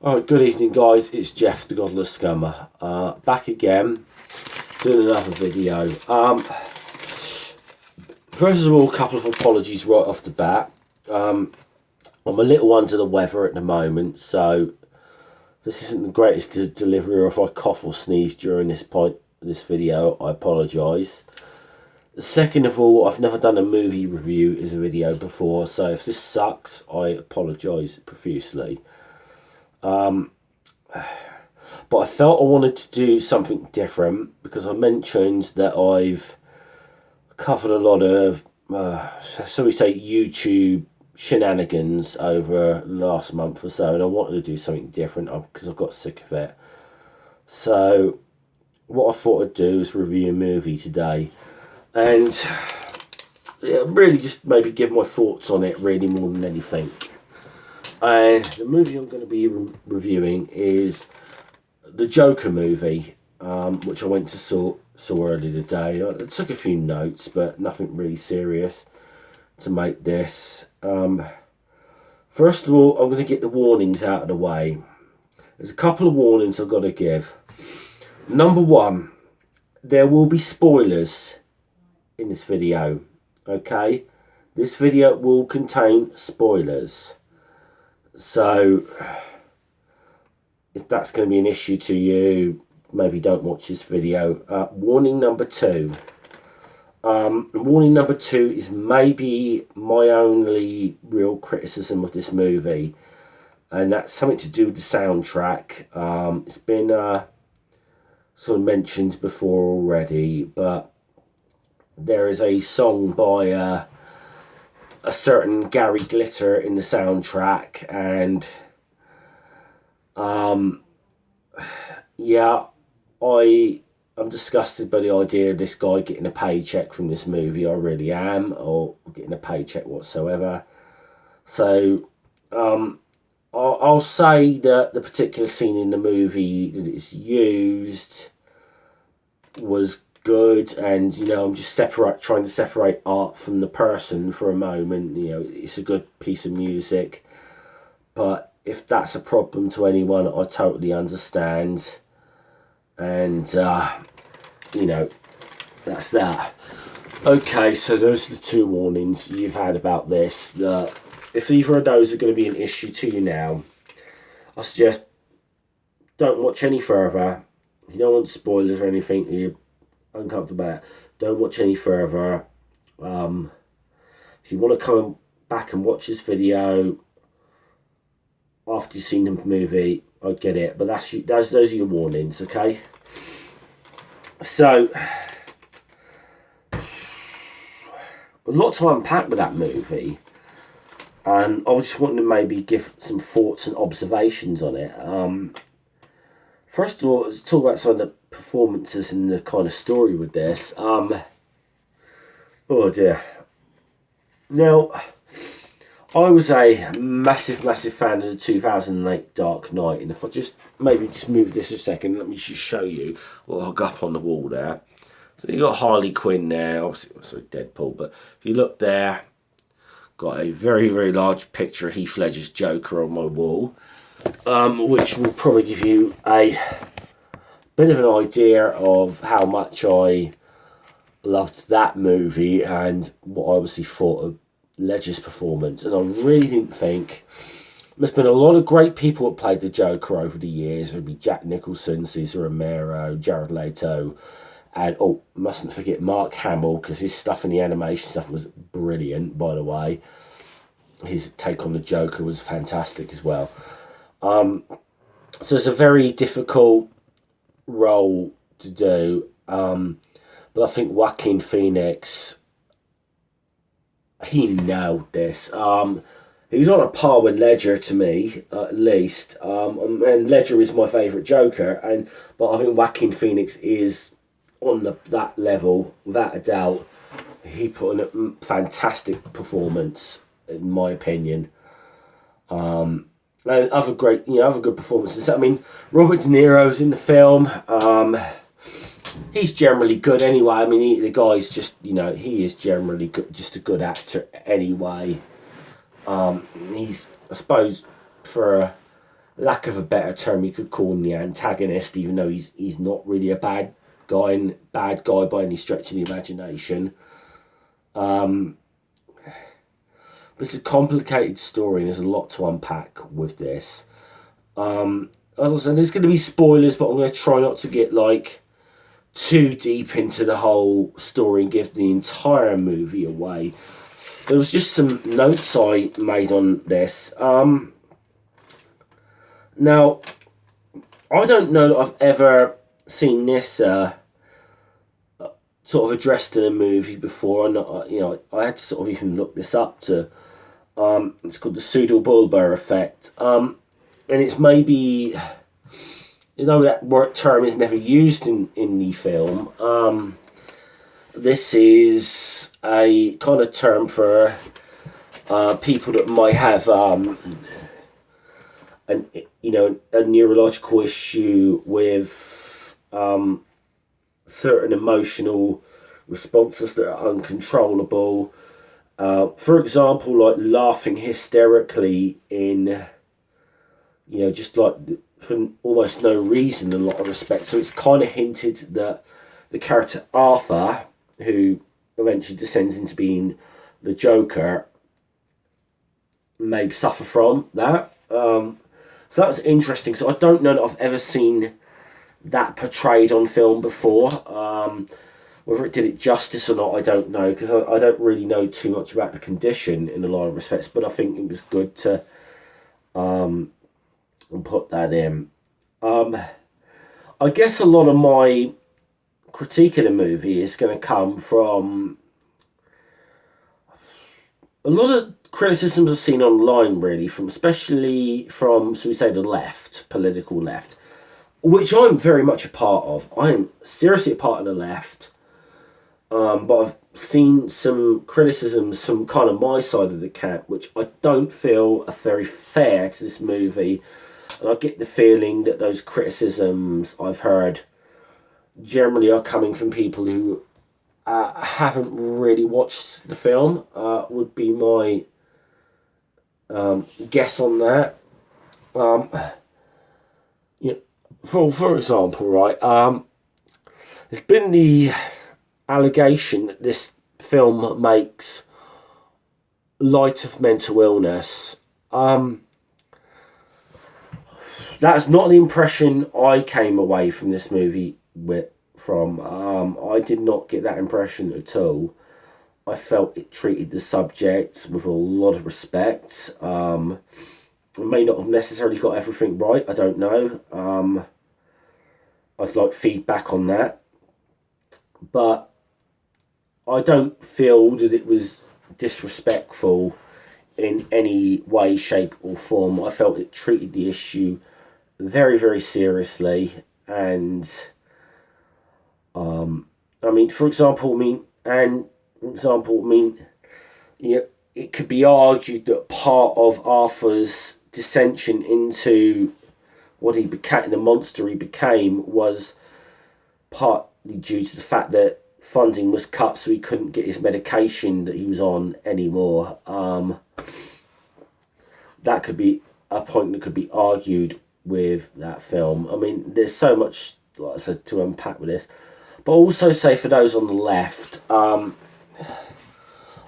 Alright, good evening guys, it's Jeff the Godless Scummer, back again, doing another video. First of all, a couple of apologies right off the bat. I'm a little under the weather at the moment, so this isn't the greatest delivery, or if I cough or sneeze during this video, I apologise. Second of all, I've never done a movie review as a video before, so if this sucks, I apologise profusely. But I felt I wanted to do something different because I mentioned that I've covered a lot of, so we say, YouTube shenanigans over the last month or so, and I wanted to do something different because I got sick of it. So what I thought I'd do is review a movie today, and really just maybe give my thoughts on it really more than anything. The movie I'm going to be reviewing is the Joker movie, which I went to saw earlier today. I took a few notes, but nothing really serious to make this. First of all, I'm going to get the warnings out of the way. There's a couple of warnings I've got to give. Number one, there will be spoilers in this video, okay? This video will contain spoilers. So, if that's going to be an issue to you, maybe don't watch this video. Warning number two. Warning number two is maybe my only real criticism of this movie, and that's something to do with the soundtrack. It's been sort of mentioned before already, but there is a song by a certain Gary Glitter in the soundtrack, and yeah, I'm disgusted by the idea of this guy getting a paycheck from this movie. I really am, or getting a paycheck whatsoever. So I'll say that the particular scene in the movie that is used was good, and I'm just trying to separate art from the person for a moment. It's a good piece of music, but if that's a problem to anyone, I totally understand. And that's that. Okay, so those are the two warnings you've had about this. If either of those are going to be an issue to you now, I suggest don't watch any further. If you don't want spoilers or anything, you're uncomfortable about it, don't watch any further. If you want to come back and watch this video after you've seen the movie, I get it, but those are your warnings, okay? So a lot to unpack with that movie, and I just wanted to maybe give some thoughts and observations on it. First of all, let's talk about some of the performances and the kind of story with this. Oh dear. Now, I was a massive fan of the 2008 Dark Knight, and if I just move this a second, let me just show you what I've got up on the wall there. So you got Harley Quinn there, obviously also Deadpool, but if you look there, got a very large picture of Heath Ledger's Joker on my wall, which will probably give you a bit of an idea of how much I loved that movie and what I obviously thought of Ledger's performance. And I really didn't think there's been a lot of great people that played the Joker over the years. There'd be Jack Nicholson, Cesar Romero, Jared Leto, and mustn't forget Mark Hamill, because his stuff in the animation stuff was brilliant, by the way. His take on the Joker was fantastic as well. So it's a very difficult role to do, but I think Joaquin Phoenix, he nailed this. He's on a par with Ledger to me, at least. And Ledger is my favourite Joker, but I think Joaquin Phoenix is on that level, without a doubt. He put in a fantastic performance, in my opinion. And other good performances. I mean, Robert De Niro's in the film. He's generally good anyway. I mean, the guy's just, he is generally good, just a good actor anyway. He's, I suppose, for lack of a better term, you could call him the antagonist, even though he's not really a bad guy by any stretch of the imagination. But it's a complicated story, and there's a lot to unpack with this. As I said, there's going to be spoilers, but I'm going to try not to get too deep into the whole story and give the entire movie away. There was just some notes I made on this. Now, I don't know that I've ever seen this sort of addressed in a movie before, and I had to sort of even look this up to. It's called the pseudobulbar effect, and it's maybe, that term is never used in the film. This is a kind of term for people that might have a neurological issue with certain emotional responses that are uncontrollable. For example, like laughing hysterically in, just for almost no reason in a lot of respects. So it's kind of hinted that the character Arthur, who eventually descends into being the Joker, may suffer from that. So that's interesting. So I don't know that I've ever seen that portrayed on film before. Whether it did it justice or not, I don't know, because I don't really know too much about the condition in a lot of respects, but I think it was good to put that in. I guess a lot of my critique of the movie is going to come from a lot of criticisms I've seen online, really, especially from, so we say, the left, political left, which I'm very much a part of. I'm seriously a part of the left. But I've seen some criticisms from kind of my side of the camp, which I don't feel are very fair to this movie. And I get the feeling that those criticisms I've heard generally are coming from people who haven't really watched the film, would be my guess on that. For example, right, there's been the allegation that this film makes light of mental illness. That's not the impression I came away from this movie from. I did not get that impression at all. I felt it treated the subject with a lot of respect. It may not have necessarily got everything right, I don't know. I'd like feedback on that. But I don't feel that it was disrespectful in any way, shape or form. I felt it treated the issue very, very seriously. And, for example, it could be argued that part of Arthur's dissension into what he became, the monster he became, was partly due to the fact that funding was cut, so he couldn't get his medication that he was on anymore. That could be a point that could be argued with that film. There's so much, like I said, to unpack with this. But also say for those on the left,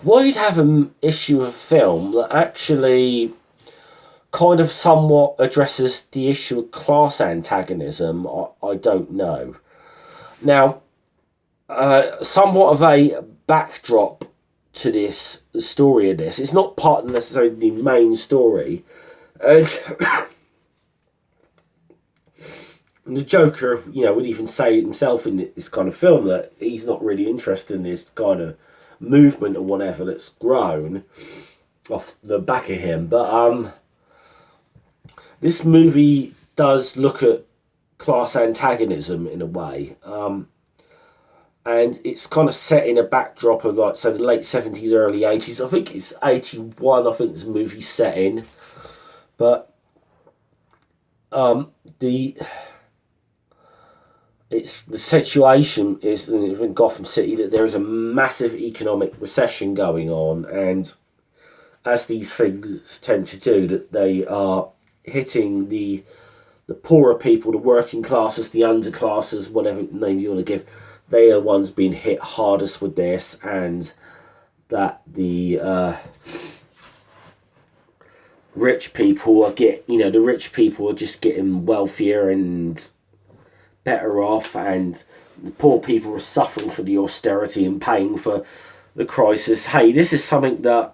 why you'd have an issue of film that actually kind of somewhat addresses the issue of class antagonism, I don't know. Now, somewhat of a backdrop to this, the story of this. It's not part of necessarily the main story. And the Joker, would even say himself in this kind of film that he's not really interested in this kind of movement or whatever that's grown off the back of him. But this movie does look at class antagonism in a way. And it's kind of set in a backdrop of the late 70s, early 80s. I think it's 81, I think this movie's set in. But the situation is in Gotham City that there is a massive economic recession going on, and as these things tend to do, that they are hitting the poorer people, the working classes, the underclasses, whatever name you want to give. They are ones being hit hardest with this, and that the rich people are the rich people are just getting wealthier and better off, and the poor people are suffering for the austerity and paying for the crisis. Hey, this is something that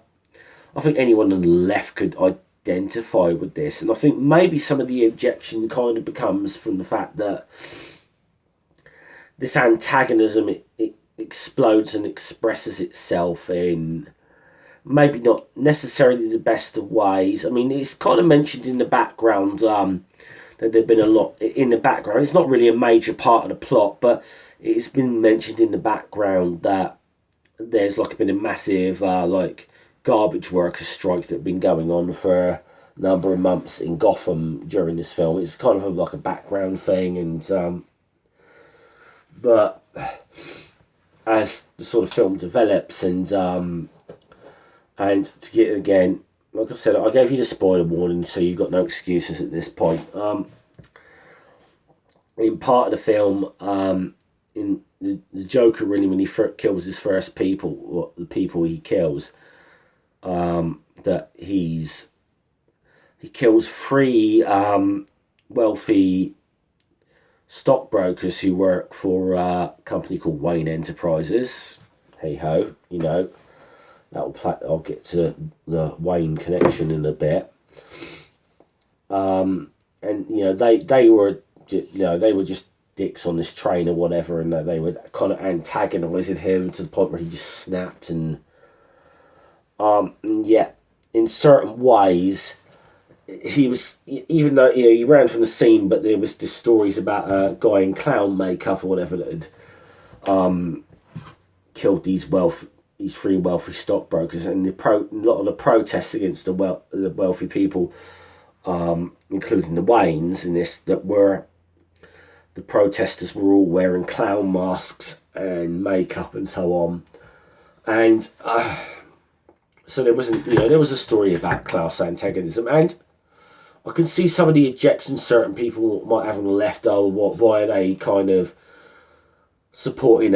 I think anyone on the left could identify with this, and I think maybe some of the objection kind of becomes from the fact that this antagonism it explodes and expresses itself in maybe not necessarily the best of ways. I mean, it's kind of mentioned in the background that there've been a lot in the background. It's not really a major part of the plot, but it's been mentioned in the background that there's been a massive garbage workers strike that been going on for a number of months in Gotham during this film. It's kind of like a background thing, and but as the sort of film develops, and to get again, like I said, I gave you the spoiler warning, so you've got no excuses at this point. In part of the film, in the Joker, really, when he kills his first people, or the people he kills, that he kills three wealthy stockbrokers who work for a company called Wayne Enterprises. Hey ho, I'll get to the Wayne connection in a bit. And they were just dicks on this train or whatever, and they were kind of antagonising him to the point where he just snapped, and yet in certain ways he was, even though he ran from the scene, but there was just stories about a guy in clown makeup or whatever that had killed these three wealthy stockbrokers, and a lot of the protests against the wealthy people, including the Waynes in this, the protesters were all wearing clown masks and makeup and so on, and so there was a story about class antagonism, and I can see some of the objections certain people might have on the left. Why are they kind of supporting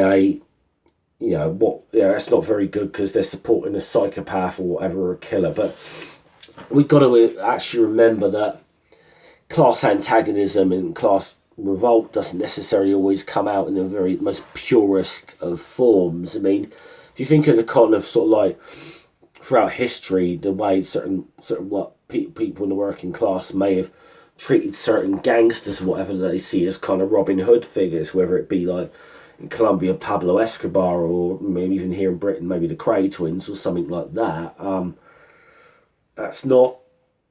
that's not very good because they're supporting a psychopath or whatever, or a killer. But we've got to actually remember that class antagonism and class revolt doesn't necessarily always come out in the very most purest of forms. I mean, if you think of the kind of sort of like throughout history, the way certain people in the working class may have treated certain gangsters or whatever that they see as kind of Robin Hood figures, whether it be like in Colombia Pablo Escobar, or maybe even here in Britain maybe the Cray twins or something like that. That's not,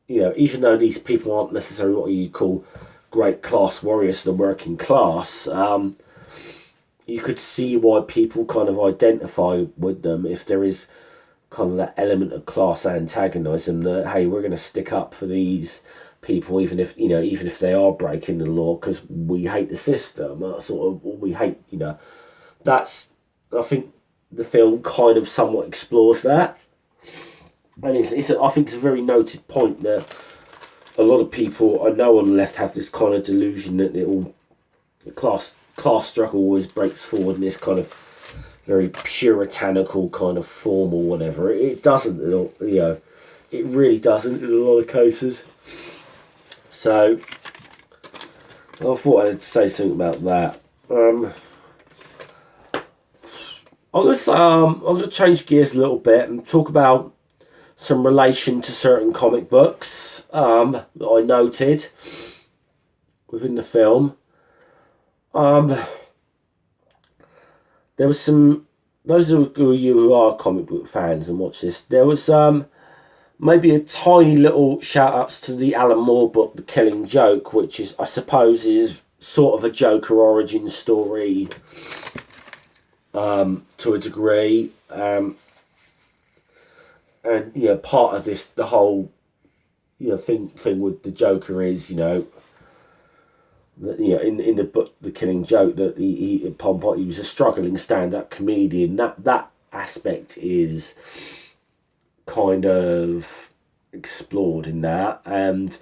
even though these people aren't necessarily what you call great class warriors to the working class, you could see why people kind of identify with them if there is kind of that element of class antagonism, that hey, we're going to stick up for these people even if they are breaking the law because we hate the system, we hate that's, I think the film kind of somewhat explores that, and I think it's a very noted point that a lot of people I know on the left have this kind of delusion that the class struggle always breaks forward in this kind of very puritanical kind of form or whatever. It doesn't, it really doesn't in a lot of cases. So I thought I'd say something about that. I'm gonna change gears a little bit and talk about some relation to certain comic books that I noted within the film. There was some, those of you who are comic book fans and watch this, there was maybe a tiny little shout outs to the Alan Moore book, The Killing Joke, which is, I suppose, is sort of a Joker origin story to a degree. And part of this, the whole thing with the Joker is, in the book The Killing Joke, that he was a struggling stand-up comedian. That aspect is kind of explored in that, and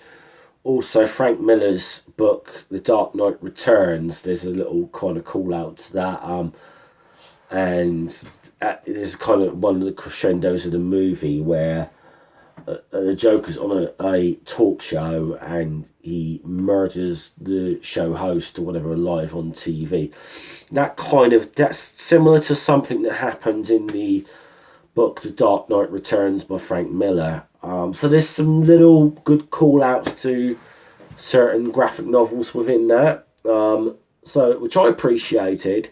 Also, Frank Miller's book, The Dark Knight Returns, there's a little kind of call out to that. And there's kind of one of the crescendos of the movie where the Joker's on a talk show and he murders the show host or whatever live on TV. That's similar to something that happens in the book The Dark Knight Returns by Frank Miller. So there's some little good call outs to certain graphic novels within that. So which I appreciated.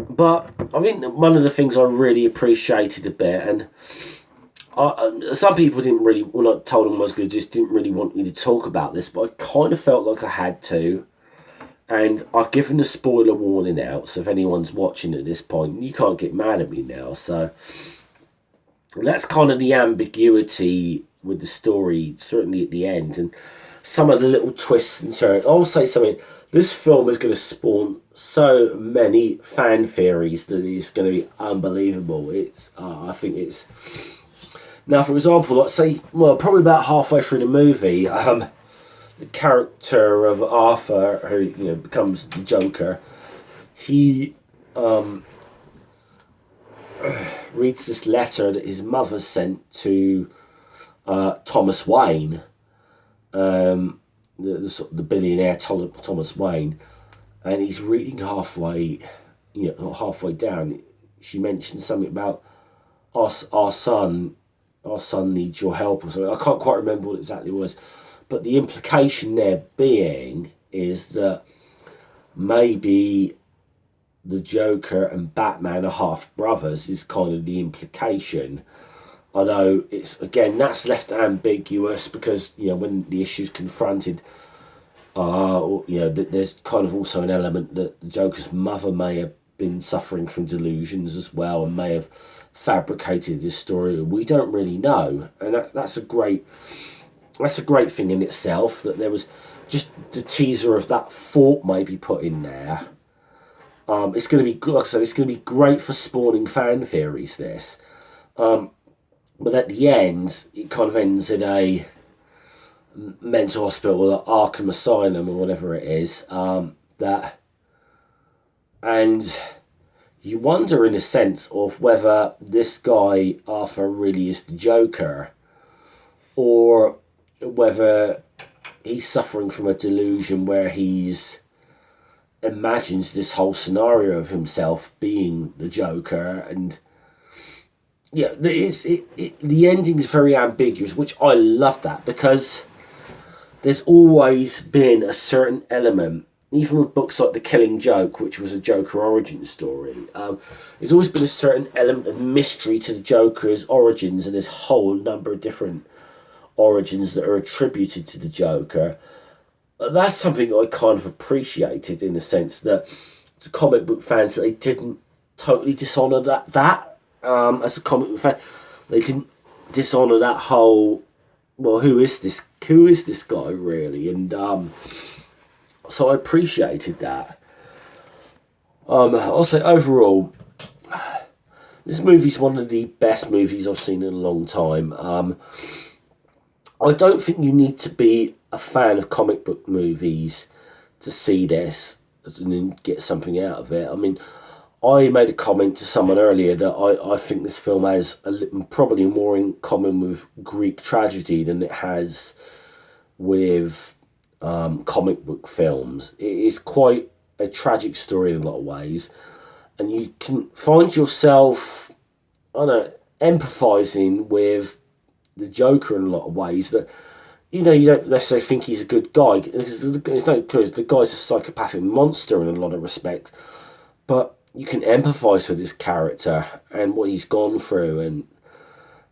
But I think one of the things I really appreciated a bit, and some people didn't really, when I told them I was good, just didn't really want me to talk about this, but I kind of felt like I had to. And I've given the spoiler warning out, so if anyone's watching at this point, you can't get mad at me now. So that's kind of the ambiguity with the story, certainly at the end, and some of the little twists and turns. I'll say something. This film is going to spawn so many fan theories that it's going to be unbelievable. I think it's... Now, for example, let's say, well, probably about halfway through the movie, the character of Arthur, who becomes the Joker, he reads this letter that his mother sent to Thomas Wayne, the billionaire Thomas Wayne, and he's reading halfway down. She mentioned something about our son needs your help or something. I can't quite remember what exactly it was, but the implication there being is that maybe the Joker and Batman are half brothers is kind of the implication. Although that's left ambiguous because when the issue's confronted, there's kind of also an element that the Joker's mother may have been suffering from delusions as well and may have fabricated this story. We don't really know, and that's a great thing in itself, that there was just the teaser of that thought maybe put in there. It's going to be, like I said, it's going to be great for spawning fan theories. This. But at the end, it kind of ends in a mental hospital, or Arkham Asylum, or whatever it is. And you wonder, in a sense, of whether this guy Arthur really is the Joker, or whether he's suffering from a delusion where he's imagines this whole scenario of himself being the Joker. And the ending is very ambiguous, which I love that, because there's always been a certain element, even with books like The Killing Joke, which was a Joker origin story, there's always been a certain element of mystery to the Joker's origins, and there's a whole number of different origins that are attributed to the Joker. That's something I kind of appreciated, in the sense that the comic book fans, they didn't totally dishonour that. As a comic book fan, they didn't dishonour that whole, well, who is this guy really? And so I appreciated that. I'll say overall, this movie's one of the best movies I've seen in a long time. I don't think you need to be a fan of comic book movies to see this and then get something out of it. I mean, I made a comment to someone earlier that I think this film has probably more in common with Greek tragedy than it has with comic book films. It is quite a tragic story in a lot of ways, and you can find yourself, empathising with the Joker in a lot of ways that, you don't necessarily think he's a good guy. It's no clue. The guy's a psychopathic monster in a lot of respects, but you can empathise with his character and what he's gone through, and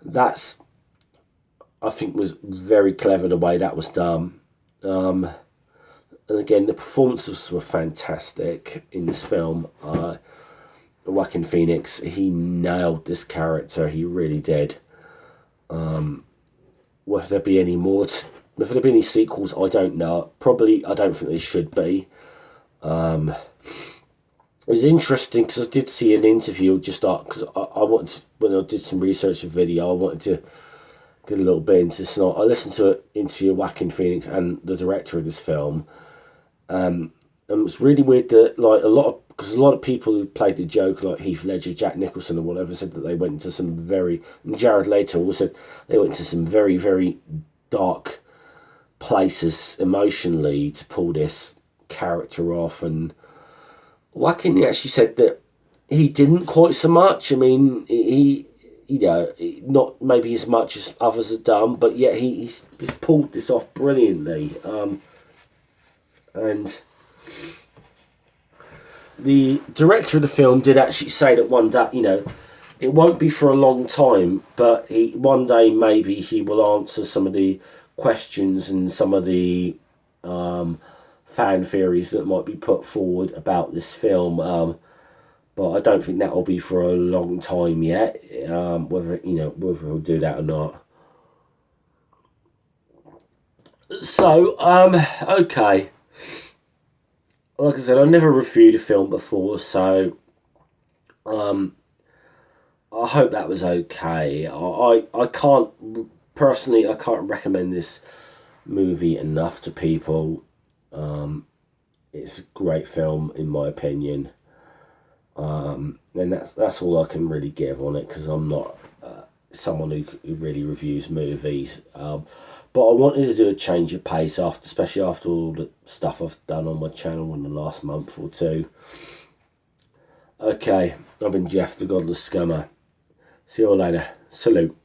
that's, I think, was very clever the way that was done. And again, the performances were fantastic in this film. Joaquin Phoenix, he nailed this character, he really did. Whether there be any more, whether there be any sequels, I don't know. Probably, I don't think there should be. It was interesting because I did see an interview because I wanted to, when I did some research for video, I wanted to get a little bit into this. I listened to an interview with Joaquin Phoenix and the director of this film. And it's really weird that because a lot of people who played the Joker, like Heath Ledger, Jack Nicholson, or whatever, said that they went into some very, and Jared Leto also said they went into some very, very dark places emotionally to pull this character off. And Joaquin actually said that he didn't quite so much. I mean, he not maybe as much as others have done, but yet he's pulled this off brilliantly. And the director of the film did actually say that one day, it won't be for a long time, but one day maybe he will answer some of the questions and some of the fan theories that might be put forward about this film. But I don't think that will be for a long time yet. Whether he'll do that or not. So okay. Like I said, I never reviewed a film before, so I hope that was okay. I can't recommend this movie enough to people. It's a great film in my opinion, and that's all I can really give on it, because I'm not someone who really reviews movies. But I wanted to do a change of pace, especially after all the stuff I've done on my channel in the last month or two. Okay, I've been Jeff, the Godless Scummer. See you all later. Salute.